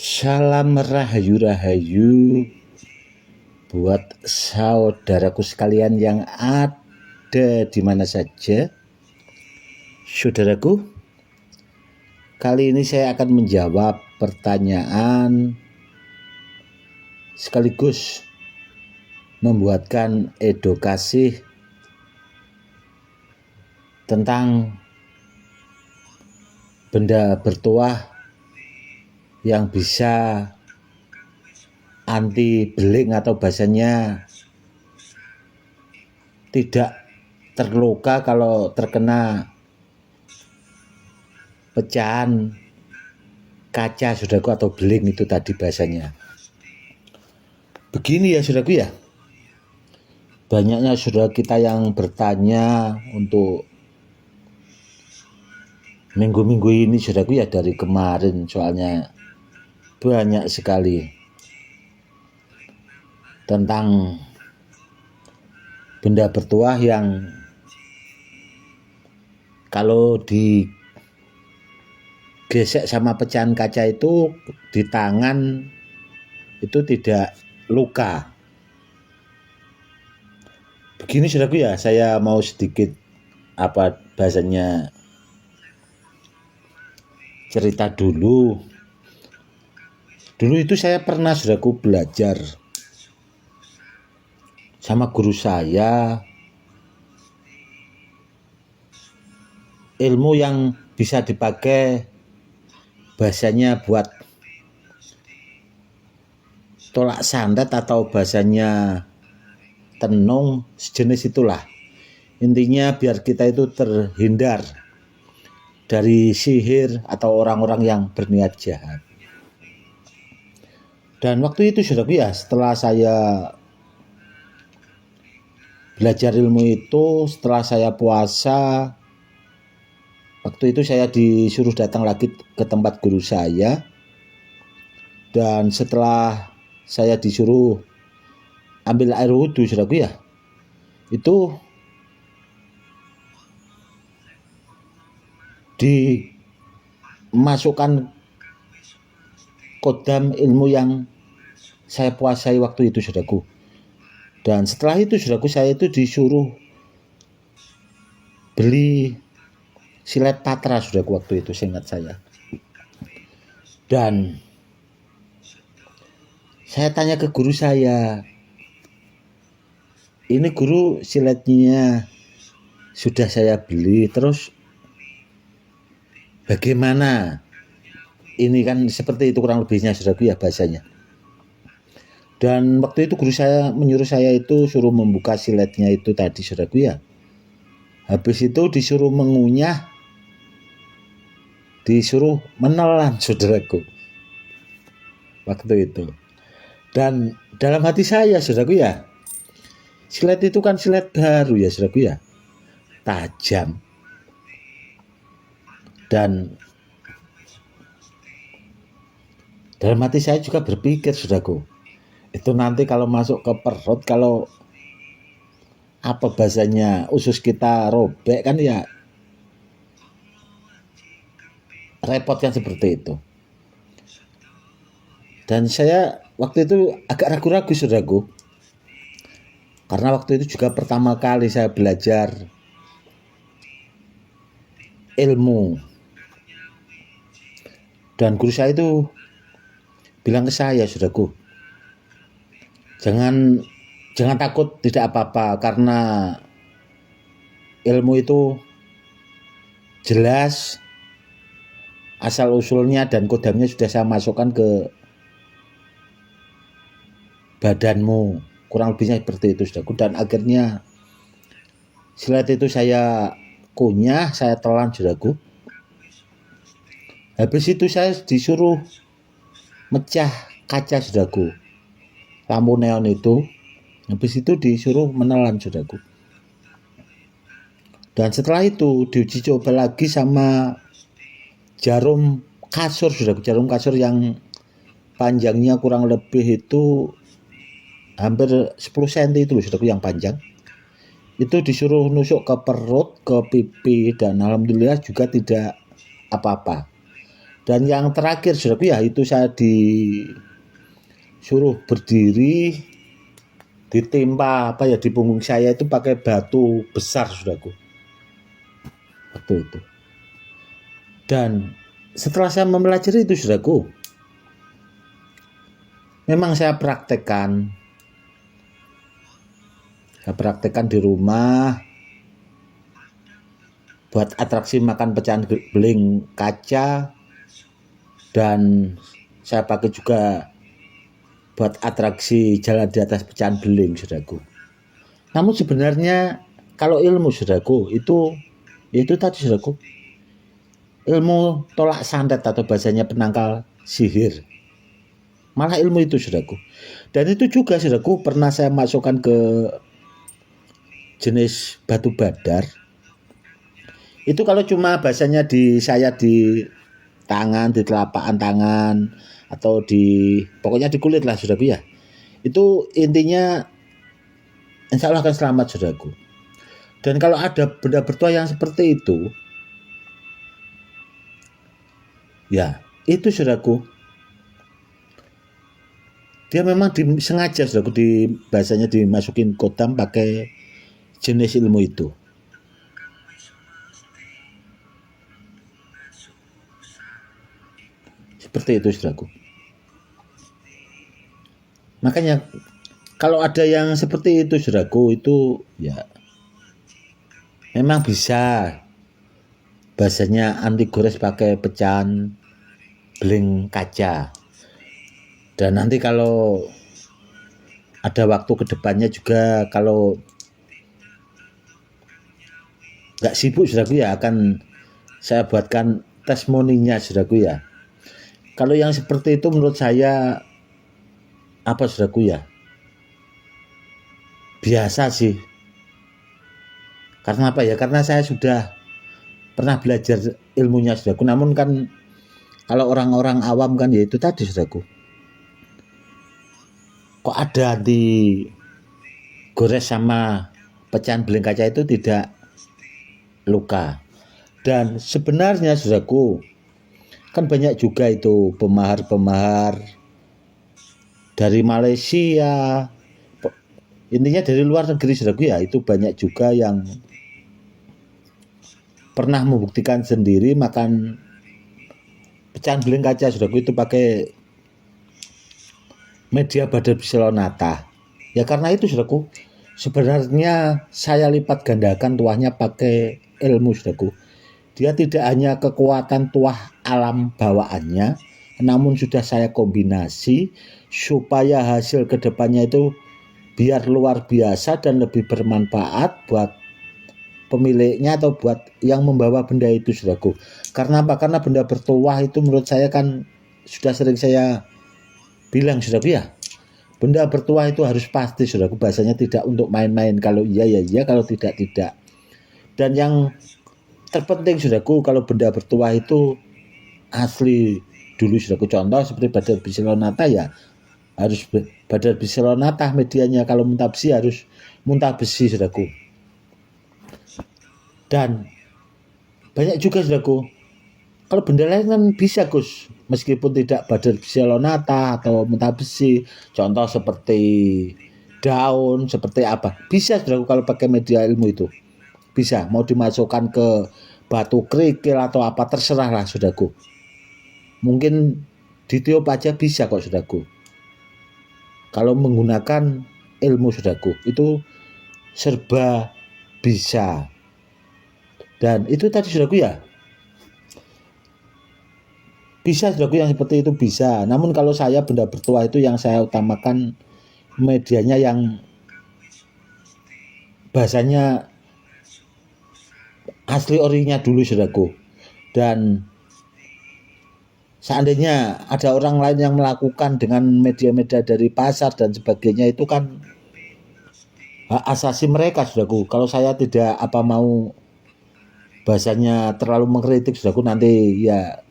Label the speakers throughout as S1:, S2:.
S1: Salam rahayu-rahayu buat saudaraku sekalian yang ada di mana saja. Saudaraku, kali ini saya akan menjawab pertanyaan sekaligus membuatkan edukasi tentang benda bertuah yang bisa anti beling atau bahasanya tidak terluka kalau terkena pecahan kaca saudaraku atau beling itu tadi bahasanya. Begini ya saudaraku ya, banyaknya saudara kita yang bertanya untuk minggu-minggu ini saudaraku ya, dari kemarin soalnya banyak sekali tentang benda bertuah yang kalau digesek sama pecahan kaca itu di tangan itu tidak luka. Begini saudaraku ya, saya mau sedikit bahasanya cerita dulu. Dulu itu saya pernah saudaraku belajar sama guru saya ilmu yang bisa dipakai bahasanya buat tolak santet atau bahasanya tenung sejenis itulah. Intinya biar kita itu terhindar dari sihir atau orang-orang yang berniat jahat. Dan waktu itu saudaraku ya, setelah saya belajar ilmu itu, setelah saya puasa, waktu itu saya disuruh datang lagi ke tempat guru saya. Dan setelah saya disuruh ambil air wudhu saudaraku ya, itu dimasukkan kodam ilmu yang saya puasai waktu itu saudaraku. Dan setelah itu saudaraku, saya itu disuruh beli silet patra saudaraku waktu itu, seingat saya. Dan saya tanya ke guru saya, ini guru siletnya sudah saya beli, terus bagaimana? Ini kan seperti itu kurang lebihnya saudaraku ya bahasanya. Dan waktu itu guru saya menyuruh saya itu suruh membuka siletnya itu tadi saudaraku ya. Habis itu disuruh mengunyah, disuruh menelan saudaraku waktu itu. Dan dalam hati saya saudaraku ya, silet itu kan silet baru ya saudaraku ya, tajam. Dan dalam hati saya juga berpikir saudaraku, itu nanti kalau masuk ke perut, kalau bahasanya usus kita robek kan ya repot kan seperti itu. Dan saya waktu itu agak ragu-ragu saudaraku, karena waktu itu juga pertama kali saya belajar ilmu. Dan guru saya itu bilang ke saya saudaraku, Jangan takut, tidak apa-apa, karena ilmu itu jelas asal usulnya dan kodamnya sudah saya masukkan ke badanmu, kurang lebihnya seperti itu saudaraku. Dan akhirnya silet itu saya kunyah, saya telan saudaraku. Habis itu saya disuruh mecah kaca saudaraku, lampu neon itu. Habis itu disuruh menelan saudaraku. Dan setelah itu diuji coba lagi sama jarum kasur saudaraku, jarum kasur yang panjangnya kurang lebih itu hampir 10 cm itu saudaraku, yang panjang. Itu disuruh nusuk ke perut, ke pipi, dan alhamdulillah juga tidak apa-apa. Dan yang terakhir saudaraku ya, itu saya disuruh berdiri, ditimpa di punggung saya itu pakai batu besar saudaraku waktu itu. Dan setelah saya mempelajari itu saudaraku, memang saya praktekkan di rumah, buat atraksi makan pecahan beling kaca, dan saya pakai juga buat atraksi jalan di atas pecahan beling saudaraku. Namun sebenarnya kalau ilmu saudaraku itu tadi saudaraku, ilmu tolak santet atau bahasanya penangkal sihir, malah ilmu itu saudaraku. Dan itu juga saudaraku pernah saya masukkan ke jenis batu badar. Itu kalau cuma bahasanya di tangan, di telapak tangan, atau pokoknya di kulit lah saudaraku ya, itu intinya insya Allah akan selamat saudaraku. Dan kalau ada benda bertuah yang seperti itu, ya itu saudaraku, dia memang sengaja saudaraku, bahasanya dimasukin kodam pakai jenis ilmu itu. Seperti itu saudaraku. Makanya kalau ada yang seperti itu saudaraku, itu ya memang bisa bahasanya anti gores pakai pecahan beling kaca. Dan nanti kalau ada waktu kedepannya juga, kalau nggak sibuk saudaraku ya, akan saya buatkan testimoninya saudaraku ya. Kalau yang seperti itu menurut saya saudaraku ya, biasa sih. Karena karena saya sudah pernah belajar ilmunya saudaraku. Namun kan kalau orang-orang awam kan ya itu tadi saudaraku, kok ada di gores sama pecahan beling kaca itu tidak luka. Dan sebenarnya saudaraku, kan banyak juga itu pemahar-pemahar dari Malaysia, intinya dari luar negeri saudaraku ya, itu banyak juga yang pernah membuktikan sendiri makan pecahan beling kaca saudaraku itu pakai media badar biselonata. Ya karena itu saudaraku, sebenarnya saya lipat gandakan tuahnya pakai ilmu saudaraku. Dia tidak hanya kekuatan tuah alam bawaannya, namun sudah saya kombinasi supaya hasil kedepannya itu biar luar biasa dan lebih bermanfaat buat pemiliknya atau buat yang membawa benda itu saudaraku. Karena apa? Karena benda bertuah itu menurut saya kan sudah sering saya bilang saudaraku ya, benda bertuah itu harus pasti saudaraku, bahasanya tidak untuk main-main. Kalau iya ya iya, kalau tidak tidak. Dan yang terpenting saudaraku, kalau benda bertuah itu asli dulu saudaraku, contoh seperti badar biselonata ya harus badar biselonata medianya. Kalau muntah besi harus muntah besi saudaraku. Dan banyak juga saudaraku, kalau benda lain kan bisa Gus, meskipun tidak badar biselonata atau muntah besi, contoh seperti daun, seperti apa, bisa saudaraku kalau pakai media ilmu itu. Bisa, mau dimasukkan ke batu kerikil atau apa, terserah lah saudaraku. Mungkin ditiup aja bisa kok saudaraku. Kalau menggunakan ilmu saudaraku, itu serba bisa. Dan itu tadi saudaraku ya, bisa saudaraku yang seperti itu bisa. Namun kalau saya benda bertuah itu yang saya utamakan medianya yang bahasanya asli orinya dulu saudaraku. Dan seandainya ada orang lain yang melakukan dengan media-media dari pasar dan sebagainya, itu kan hak asasi mereka saudaraku. Kalau saya tidak mau bahasanya terlalu mengkritik saudaraku, nanti ya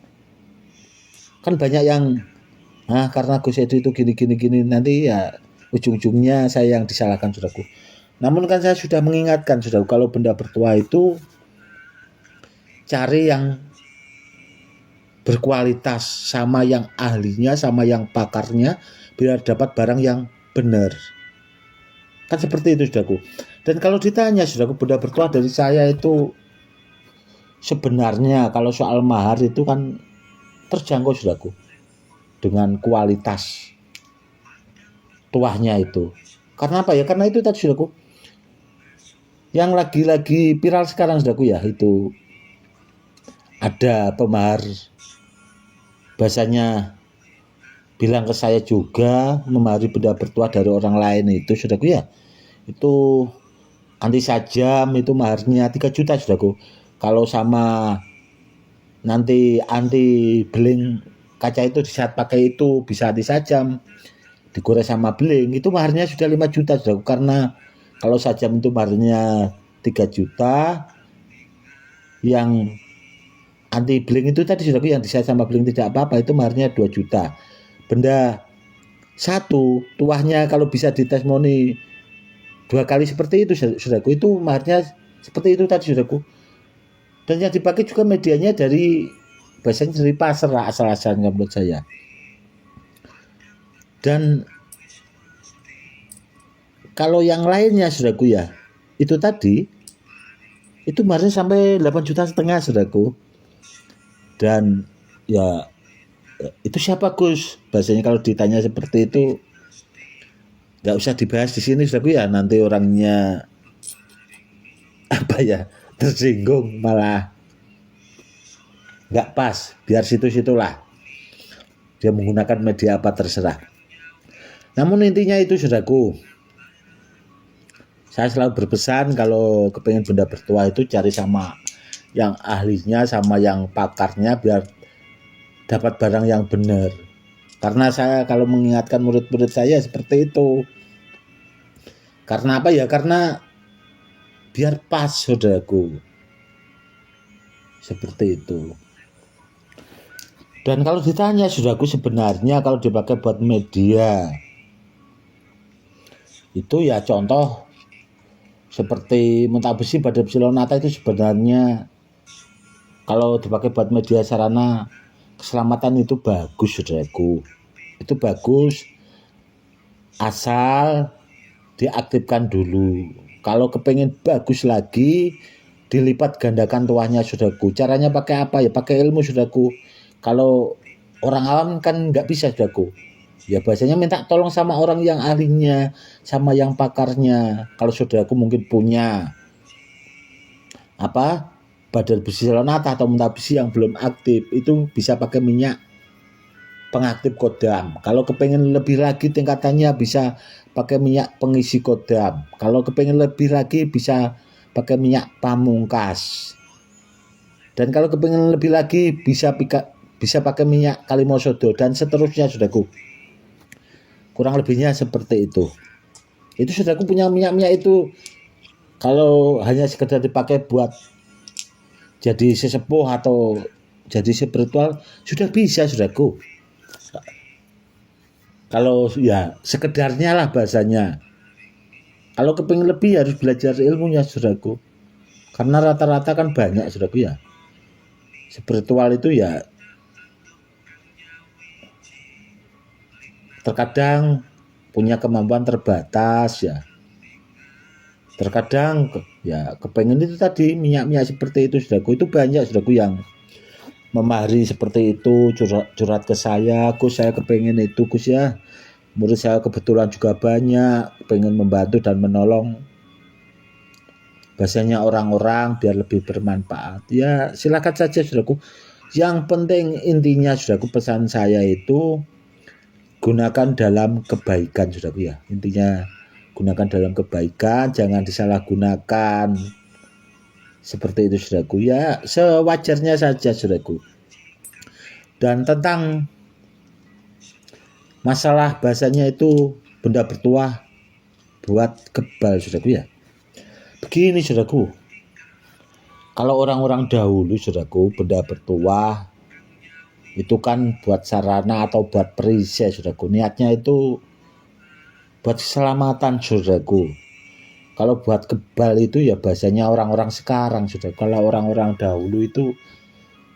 S1: kan banyak yang karena Gus Edi itu gini nanti ya ujung-ujungnya saya yang disalahkan saudaraku. Namun kan saya sudah mengingatkan saudaraku, kalau benda bertuah itu cari yang berkualitas, sama yang ahlinya, sama yang pakarnya, biar dapat barang yang benar. Kan seperti itu saudaraku. Dan kalau ditanya saudaraku, benda bertuah dari saya itu sebenarnya kalau soal mahar itu kan terjangkau saudaraku, dengan kualitas tuahnya itu. Karena apa ya? Karena itu tadi saudaraku, yang lagi-lagi viral sekarang saudaraku ya, itu ada pemahar bahasanya bilang ke saya juga memahari benda bertuah dari orang lain itu saudaraku ya, itu anti sajam itu maharnya 3 juta saudaraku. Kalau sama nanti anti beling kaca itu di saat pakai itu bisa anti sajam, digores sama beling itu maharnya sudah 5 juta saudaraku. Karena kalau sajam itu maharnya 3 juta, yang anti beling itu tadi saudaraku yang disayat sama beling tidak apa-apa itu maharnya 2 juta. Benda satu tuahnya kalau bisa ditesmoni 2 kali seperti itu saudaraku, itu maharnya seperti itu tadi saudaraku. Dan yang dipakai juga medianya dari biasanya dari pasar lah asal-asalnya menurut saya. Dan kalau yang lainnya saudaraku ya, itu tadi itu maharnya sampai 8,5 juta saudaraku. Dan ya itu siapa Gus? Bahasanya kalau ditanya seperti itu nggak usah dibahas di sini saudaraku ya, nanti orangnya apa ya, tersinggung malah nggak pas. Biar situ-situlah dia menggunakan media apa terserah. Namun intinya itu saudaraku, saya selalu berpesan kalau kepengen benda bertuah itu cari sama yang ahlinya, sama yang pakarnya, biar dapat barang yang benar. Karena saya kalau mengingatkan murid-murid saya seperti itu. Karena apa ya? Karena biar pas saudaraku. Seperti itu. Dan kalau ditanya saudaraku, sebenarnya kalau dipakai buat media itu ya contoh seperti mentah besi pada besi lonata itu sebenarnya kalau dipakai buat media sarana keselamatan itu bagus saudaraku. Itu bagus asal diaktifkan dulu. Kalau kepengen bagus lagi, dilipat gandakan tuahnya saudaraku. Caranya pakai apa ya? Pakai ilmu saudaraku. Kalau orang awam kan nggak bisa saudaraku. Ya bahasanya minta tolong sama orang yang ahlinya, sama yang pakarnya. Kalau saudaraku mungkin punya apa badan besi lonata atau mentah besi yang belum aktif, itu bisa pakai minyak pengaktif kodam. Kalau kepengen lebih lagi tingkatannya bisa pakai minyak pengisi kodam. Kalau kepengen lebih lagi bisa pakai minyak pamungkas. Dan kalau kepengen lebih lagi bisa pakai minyak kalimosodo dan seterusnya saudaraku. Kurang lebihnya seperti itu. Itu saudaraku punya minyak-minyak itu kalau hanya sekedar dipakai buat jadi sesepuh atau jadi spiritual sudah bisa saudaraku. Kalau ya sekedarnya lah bahasanya. Kalau kepingin lebih harus belajar ilmunya saudaraku. Karena rata-rata kan banyak saudaraku ya. Spiritual itu ya terkadang punya kemampuan terbatas ya. Terkadang ya kepengen itu tadi minyak-minyak seperti itu saudaraku. Itu banyak saudaraku yang memahari seperti itu, curhat ke saya, Gus saya kepengen itu Gus ya. Murid saya kebetulan juga banyak, pengen membantu dan menolong bahasanya orang-orang biar lebih bermanfaat. Ya silakan saja saudaraku. Yang penting intinya saudaraku, pesan saya itu gunakan dalam kebaikan saudaraku ya. Intinya gunakan dalam kebaikan, jangan disalahgunakan. Seperti itu saudaraku ya, sewajarnya saja saudaraku. Dan tentang masalah bahasanya itu benda bertuah buat kebal saudaraku ya. Begini saudaraku, kalau orang-orang dahulu saudaraku benda bertuah itu kan buat sarana atau buat perisai saudaraku. Niatnya itu buat keselamatan saudaraku. Kalau buat kebal itu ya bahasanya orang-orang sekarang saudaraku. Kalau orang-orang dahulu itu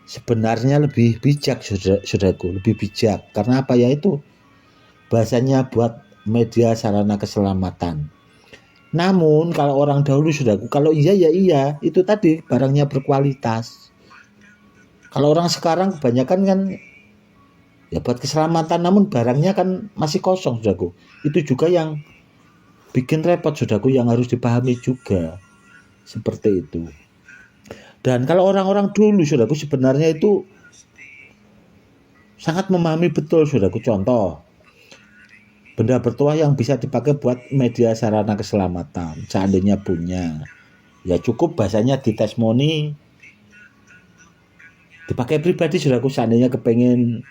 S1: sebenarnya lebih bijak, saudaraku, lebih bijak. Karena apa ya, itu bahasanya buat media sarana keselamatan. Namun kalau orang dahulu, saudaraku, kalau iya ya iya, itu tadi barangnya berkualitas. Kalau orang sekarang kebanyakan kan ya buat keselamatan, namun barangnya kan masih kosong, saudaraku. Itu juga yang bikin repot, saudaraku, yang harus dipahami juga. Seperti itu. Dan kalau orang-orang dulu, saudaraku, sebenarnya itu sangat memahami betul, saudaraku. Contoh, benda bertuah yang bisa dipakai buat media sarana keselamatan, seandainya punya. Ya cukup bahasanya di testimoni, dipakai pribadi, saudaraku. Seandainya kepengen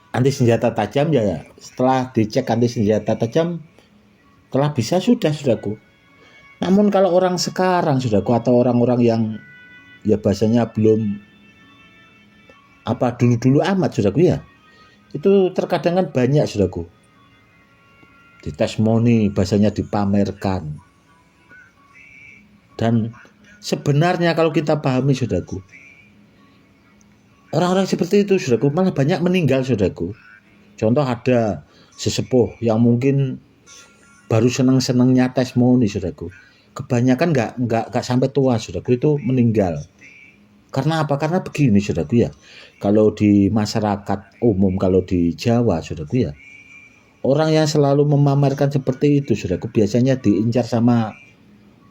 S1: anti senjata tajam, ya setelah dicek anti senjata tajam telah bisa, sudah, saudaraku. Namun kalau orang sekarang, saudaraku, atau orang-orang yang ya bahasanya belum apa dulu-dulu amat, saudaraku, ya itu terkadang kan banyak, saudaraku, di testimoni bahasanya dipamerkan. Dan sebenarnya kalau kita pahami, saudaraku, orang-orang seperti itu, saudaraku, malah banyak meninggal, saudaraku. Contoh, ada sesepuh yang mungkin baru senang-senangnya testimoni, saudaraku. Kebanyakan nggak sampai tua, saudaraku, itu meninggal. Karena apa? Karena begini, saudaraku, ya. Kalau di masyarakat umum, kalau di Jawa, saudaraku, ya, orang yang selalu memamerkan seperti itu, saudaraku, biasanya diincar sama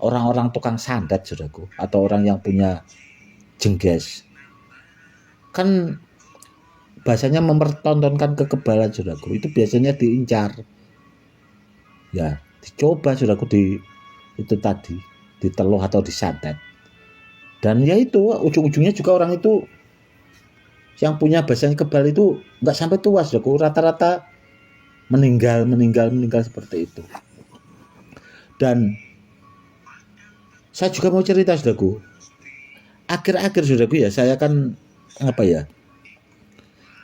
S1: orang-orang tukang sandat, saudaraku, atau orang yang punya jengges. Kan bahasanya mempertontonkan kekebalan, saudaraku, itu biasanya diincar. Ya, dicoba, saudaraku, itu tadi diteluh atau disantet. Dan ya itu ujung-ujungnya juga orang itu yang punya bahasanya kebal itu nggak sampai tua, saudaraku, rata-rata meninggal seperti itu. Dan saya juga mau cerita, saudaraku, akhir-akhir, saudaraku, ya, saya kan apa ya,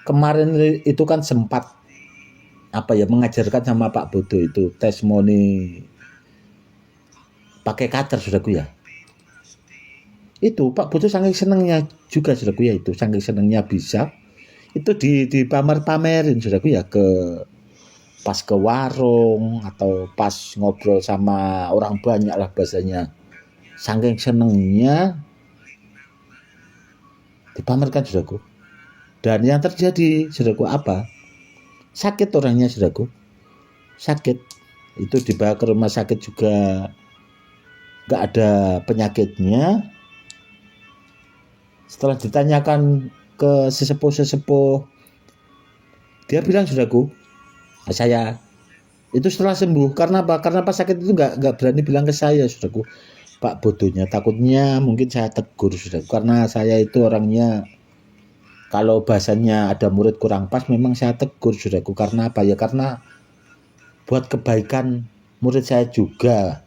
S1: kemarin itu kan sempat apa ya, mengajarkan sama Pak Bodo itu testimoni pakai cutter, saudaraku, ya. Itu Pak Bodo saking senengnya juga, saudaraku, ya, itu saking senengnya bisa itu dipamer-pamerin, saudaraku, ya, pas ke warung atau pas ngobrol sama orang banyak lah bahasanya. Saking senengnya dipamerkan, saudaraku. Dan yang terjadi, saudaraku, apa? Sakit orangnya, saudaraku. Sakit. Itu dibawa ke rumah sakit juga nggak ada penyakitnya. Setelah ditanyakan ke sesepuh-sesepuh, dia bilang, saudaraku, saya itu setelah sembuh. Karena apa? Karena pas sakit itu nggak berani bilang ke saya, saudaraku, Pak Bodonya. Takutnya mungkin saya tegur, saudaraku, karena saya itu orangnya kalau bahasanya ada murid kurang pas, memang saya tegur, saudaraku. Karena apa ya? Karena buat kebaikan murid saya juga.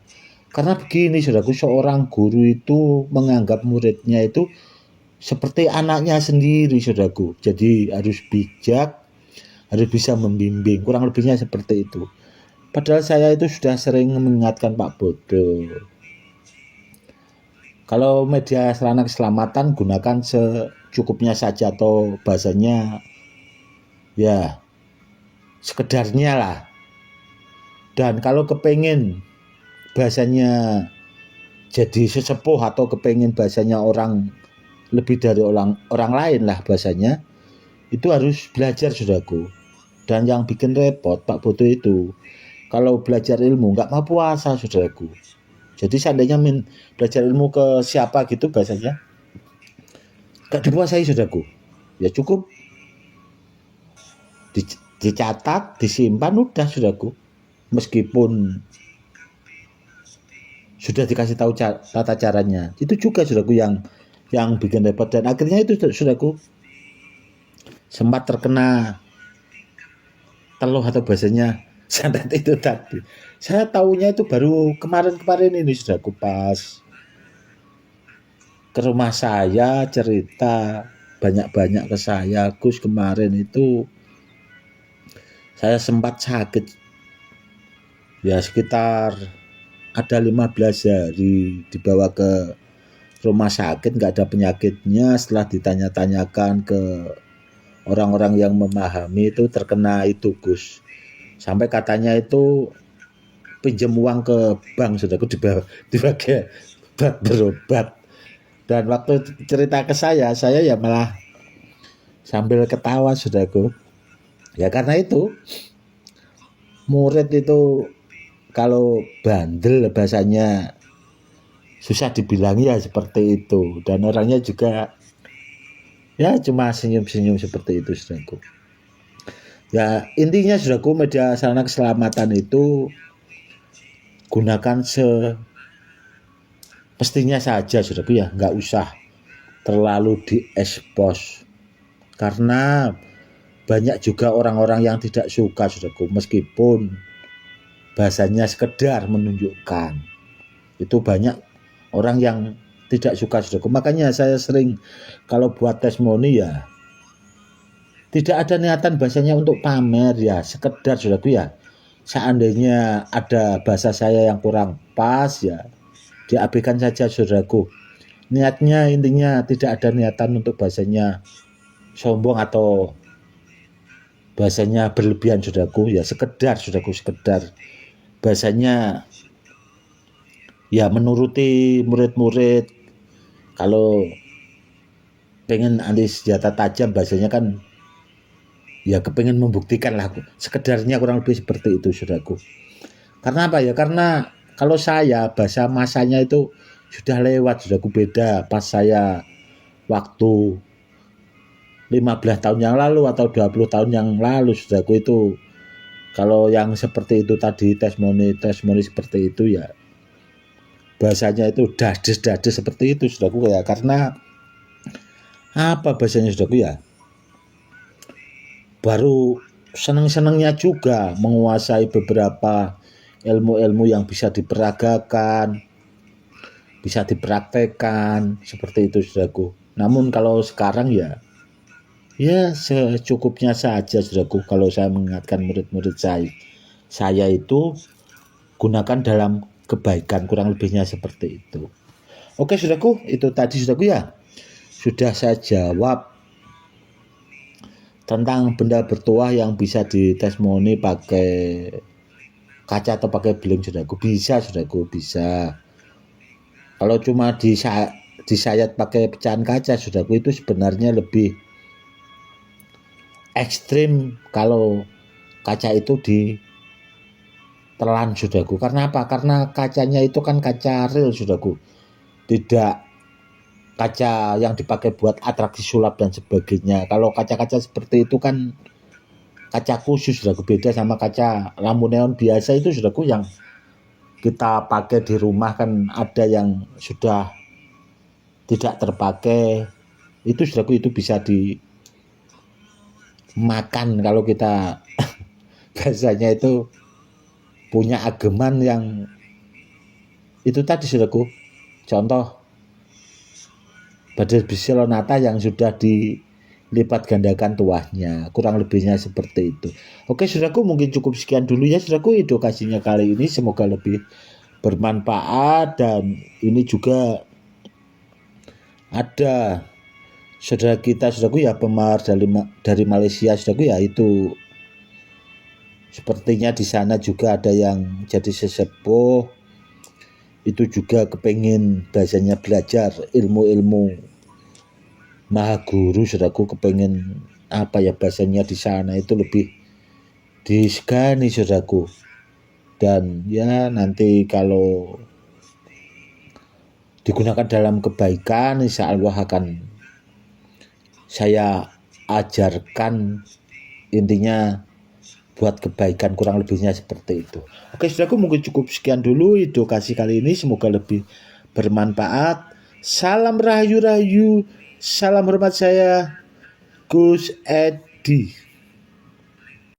S1: Karena begini, saudaraku, seorang guru itu menganggap muridnya itu seperti anaknya sendiri, saudaraku. Jadi harus bijak, harus bisa membimbing, kurang lebihnya seperti itu. Padahal saya itu sudah sering mengingatkan Pak Bodo, kalau media sarana keselamatan gunakan secukupnya saja, atau bahasanya ya sekedarnya lah. Dan kalau kepengen bahasanya jadi sesepuh, atau kepengen bahasanya orang lebih dari orang lain lah bahasanya, itu harus belajar, saudaraku. Dan yang bikin repot Pak Bodo itu, kalau belajar ilmu nggak mau puasa, saudaraku. Jadi seandainya belajar ilmu ke siapa gitu bahasanya, nggak dipuasai, saudaraku. Ya cukup dicatat, disimpan, udah, saudaraku. Meskipun sudah dikasih tahu tata caranya, itu juga, saudaraku, yang bikin repot. Dan akhirnya itu, saudaraku, sempat terkena teluh atau bahasanya santet itu tadi. Saya tahunya itu baru kemarin ini, saudaraku, pas ke rumah saya cerita banyak-banyak ke saya, Gus, kemarin itu saya sempat sakit ya, sekitar ada 15 hari dibawa ke rumah sakit, nggak ada penyakitnya. Setelah ditanya-tanyakan ke orang-orang yang memahami itu terkena itu Gus. Sampai katanya itu pinjam uang ke bank Saudaraku dipakai buat berobat. Dan waktu cerita ke saya ya malah sambil ketawa Saudaraku. Ya karena itu murid itu kalau bandel bahasanya susah dibilangi ya seperti itu. Dan orangnya juga ya cuma senyum-senyum seperti itu Saudaraku. Ya intinya Saudaraku, media sarana keselamatan itu gunakan semestinya saja Saudaraku ya, nggak usah terlalu diekspos. Karena banyak juga orang-orang yang tidak suka Saudaraku, meskipun bahasanya sekedar menunjukkan. Itu banyak orang yang tidak suka Saudaraku. Makanya saya sering kalau buat testimoni ya tidak ada niatan bahasanya untuk pamer ya, sekedar Saudaraku ya. Seandainya ada bahasa saya yang kurang pas ya diabaikan saja Saudaraku. Niatnya intinya tidak ada niatan untuk bahasanya sombong atau bahasanya berlebihan Saudaraku ya, sekedar Saudaraku, sekedar bahasanya ya menuruti murid-murid. Kalau pengen anti senjata tajam bahasanya kan ya kepengen membuktikan lah, sekedarnya kurang lebih seperti itu Saudaraku. Karena apa ya, karena kalau saya bahasa masanya itu sudah lewat Saudaraku, beda pas saya waktu 15 tahun yang lalu atau 20 tahun yang lalu Saudaraku. Itu kalau yang seperti itu tadi testimoni seperti itu ya bahasanya itu dades seperti itu Saudaraku ya. Karena apa bahasanya Saudaraku ya, baru seneng-senengnya juga menguasai beberapa ilmu-ilmu yang bisa diperagakan, bisa dipraktekkan seperti itu Saudaraku. Namun kalau sekarang ya secukupnya saja Saudaraku. Kalau saya mengingatkan murid-murid saya itu gunakan dalam kebaikan, kurang lebihnya seperti itu. Oke Saudaraku, itu tadi Saudaraku ya sudah saya jawab tentang benda bertuah yang bisa ditestimoni pakai kaca atau pakai beling Saudaraku. Bisa Saudaraku, bisa. Kalau cuma disayat pakai pecahan kaca Saudaraku, itu sebenarnya lebih ekstrim kalau kaca itu ditelan Saudaraku. Karena apa? Karena kacanya itu kan kaca real Saudaraku, tidak kaca yang dipakai buat atraksi sulap dan sebagainya. Kalau kaca-kaca seperti itu kan kaca khusus Saudaraku, beda sama kaca lampu neon biasa itu Saudaraku yang kita pakai di rumah. Kan ada yang sudah tidak terpakai itu Saudaraku, itu bisa dimakan kalau kita biasanya itu punya ageman yang itu tadi Saudaraku. Contoh badai besi lonata yang sudah dilipat gandakan tuahnya, kurang lebihnya seperti itu. Oke Saudaraku, mungkin cukup sekian dulu ya Saudaraku edukasinya kali ini, semoga lebih bermanfaat. Dan ini juga ada saudara kita Saudaraku ya, pemar dari Malaysia Saudaraku ya, itu sepertinya di sana juga ada yang jadi sesepuh, itu juga kepengin bahasanya belajar ilmu-ilmu maha guru Saudaraku, kepengin apa ya bahasanya di sana itu lebih disegani Saudaraku. Dan ya nanti kalau digunakan dalam kebaikan insya Allah akan saya ajarkan, intinya buat kebaikan, kurang lebihnya seperti itu. Oke Saudaraku, mungkin cukup sekian dulu edukasi kali ini, semoga lebih bermanfaat. Salam rahayu-rahayu, salam hormat saya Gus Edi.